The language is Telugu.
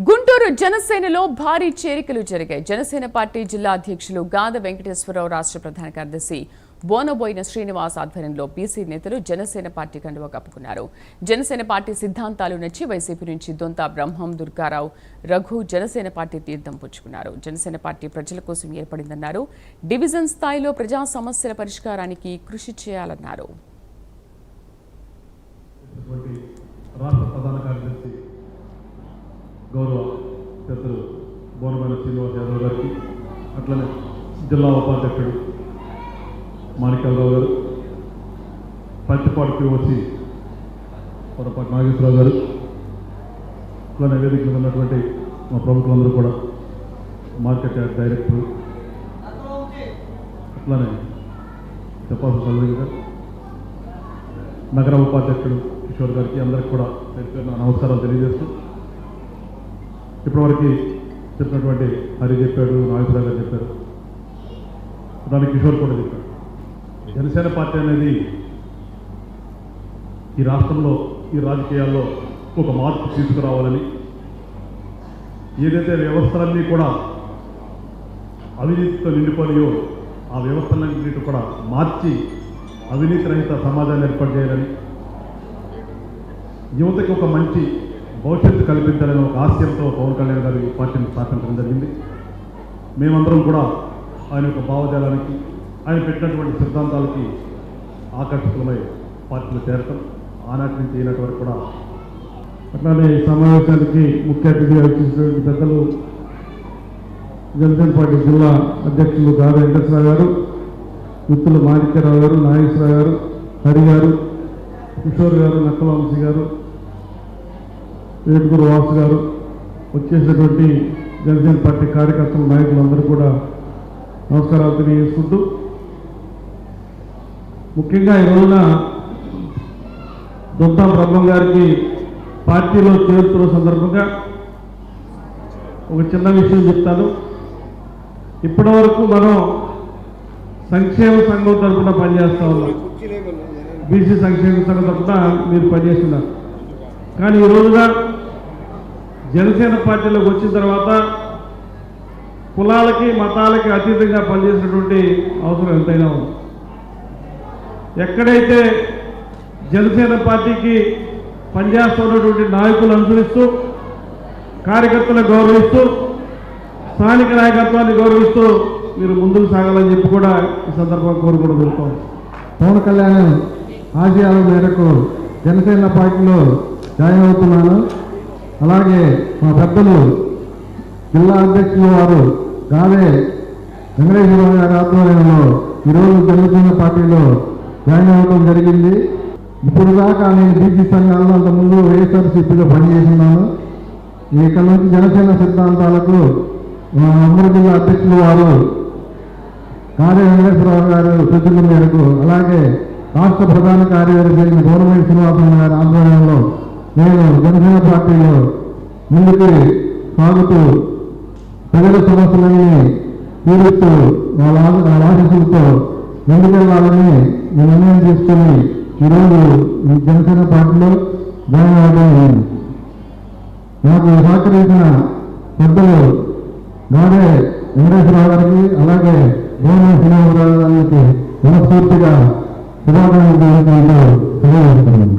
గుంటూరు జనసేనలో భారీ చేరికలు జరిగాయి. జనసేన పార్టీ జిల్లా అధ్యక్షులు గాద వెంకటేశ్వరరావు, రాష్ట్ర ప్రధాన కార్యదర్శి బోనబోయిన శ్రీనివాస్ ఆధ్వర్యంలో బీసీ నేతలు జనసేన పార్టీ కండువా కప్పుకున్నారు. జనసేన పార్టీ సిద్ధాంతాలు నచ్చి వైసీపీ నుంచి దొంత బ్రహ్మం, దుర్గారావు, రఘు జనసేన పార్టీ తీర్థం పుచ్చుకున్నారు. జనసేన పార్టీ ప్రజల కోసం ఏర్పడిందన్నారు. డివిజన్ స్థాయిలో ప్రజా సమస్యల పరిష్కారానికి కృషి చేయాలన్నారు. రాష్ట్ర ప్రధాన కార్యదర్శి గౌరవ పెద్దలు బోనబోయిన శ్రీనివాస్ యాదవ్ గారికి, అట్లనే జిల్లా ఉపాధ్యక్షుడు మాణిక్యాలరావు గారు, పత్తిపాటి పిఓసి పొరపాటి నాగేశ్వరరావు గారు, అట్లనే వేదికలు ఉన్నటువంటి మా ప్రముఖులందరూ కూడా, మార్కెట్ యార్డ్ డైరెక్టర్, అట్లనే చెప్పాల్సిన చౌదరి గారు, నగర ఉపాధ్యక్షుడు కిషోర్ గారికి అందరికి కూడా నమస్కారాలు తెలియజేస్తూ, ఇప్పటివరకు చెప్పినటువంటి హరి చెప్పాడు, నాగేశ్వరరావు గారు చెప్పారు, దానికి కిషోర్ కూడా చెప్పారు. జనసేన పార్టీ అనేది ఈ రాష్ట్రంలో, ఈ రాజకీయాల్లో ఒక మార్పు తీసుకురావాలని, ఏదైతే వ్యవస్థలన్నీ కూడా అవినీతితో నిండిపోయాయో ఆ వ్యవస్థలన్నింటినీ కూడా మార్చి అవినీతి రహిత సమాజాన్ని ఏర్పాటు చేయాలని, యువతకి ఒక మంచి భవిష్యత్తు కల్పించాలని ఒక ఆశయంతో పవన్ కళ్యాణ్ గారు ఈ పార్టీని స్థాపించడం జరిగింది. మేమందరం కూడా ఆయన యొక్క భావజాలానికి, ఆయన పెట్టినటువంటి సిద్ధాంతాలకి ఆకర్షితులమై పార్టీలో చేరటం, ఆనాటి నుంచి ఈనాటి వరకు కూడా. అట్లానే సమావేశానికి ముఖ్య అతిథిగా వచ్చేసినటువంటి పెద్దలు జనసేన పార్టీ జిల్లా అధ్యక్షులు గాద వెంకటేశ్వరరావు గారు, మిత్రులు మాణిక్యరావు గారు, నాగేశ్వరరావు గారు, హరి గారు, కిషోర్ గారు, నక్కల వంశీ గారు, వేటుకూరు వాసు గారు, వచ్చేసినటువంటి జనసేన పార్టీ కార్యకర్తల నాయకులందరూ కూడా నమస్కారాలు తెలియజేసుకుంటూ, ముఖ్యంగా ఈ రోజున దొంత బ్రహ్మం గారికి పార్టీలో చేరుతున్న సందర్భంగా ఒక చిన్న విషయం చెప్తాను. ఇప్పటి వరకు మనం సంక్షేమ సంఘం తరఫున పనిచేస్తా ఉన్నాం, బీసీ సంక్షేమ సంఘం తరఫున మీరు పనిచేస్తున్నారు. కానీ ఈ రోజున జనసేన పార్టీలోకి వచ్చిన తర్వాత కులాలకి మతాలకి అతీతంగా పనిచేసినటువంటి అవసరం ఎంతైనా ఉంది. ఎక్కడైతే జనసేన పార్టీకి పనిచేస్తున్నటువంటి నాయకులు అనుసరిస్తూ, కార్యకర్తలను గౌరవిస్తూ, స్థానిక నాయకత్వాన్ని గౌరవిస్తూ మీరు ముందుకు సాగాలని చెప్పి కూడా ఈ సందర్భంగా కోరుకోవడం జరుగుతాం. పవన్ కళ్యాణ్ ఆశయాల మేరకు జనసేన పార్టీలో జాయిన్ అవుతున్నాను. అలాగే మా పెద్దలు జిల్లా అధ్యక్షులు వారు గాదే వెంకటేశ్వరరావు గారి ఆధ్వర్యంలో ఈరోజు జనసేన పార్టీలో జాయిన్ అవ్వడం జరిగింది. ఇప్పుడు దాకా నేను బీసీ సంఘాల్లో అంతకుముందు వైఎస్ఆర్సీపీలో పనిచేస్తున్నాను. ఇక్కడ నుంచి జనసేన సిద్ధాంతాలకు అమర జిల్లా అధ్యక్షులు వారు గాదే వెంకటేశ్వరరావు గారు సూచనల మేరకు, అలాగే రాష్ట్ర ప్రధాన కార్యదర్శి బోనబోయిన శ్రీనివాసరావు గారి ఆధ్వర్యంలో నేను జనసేన పార్టీలో ముందుకు సాగుతూ ప్రజల సమస్యలన్నీ తీరుస్తూ వాళ్ళ ఆశీస్సులతో ముందుకెళ్లాలని నిర్ణయం తీసుకుని ఈరోజు ఈ జనసేన పార్టీలో జాయిన్ అవ్వడం. నాకు సహకరించిన పెద్దలు గాదే వెంకటేశ్వరరావు గారికి, అలాగే బోనబోయిన శ్రీనివాసరావు గారికి మనస్ఫూర్తిగా శుభాకాంక్షలు తెలియజేస్తున్నాను.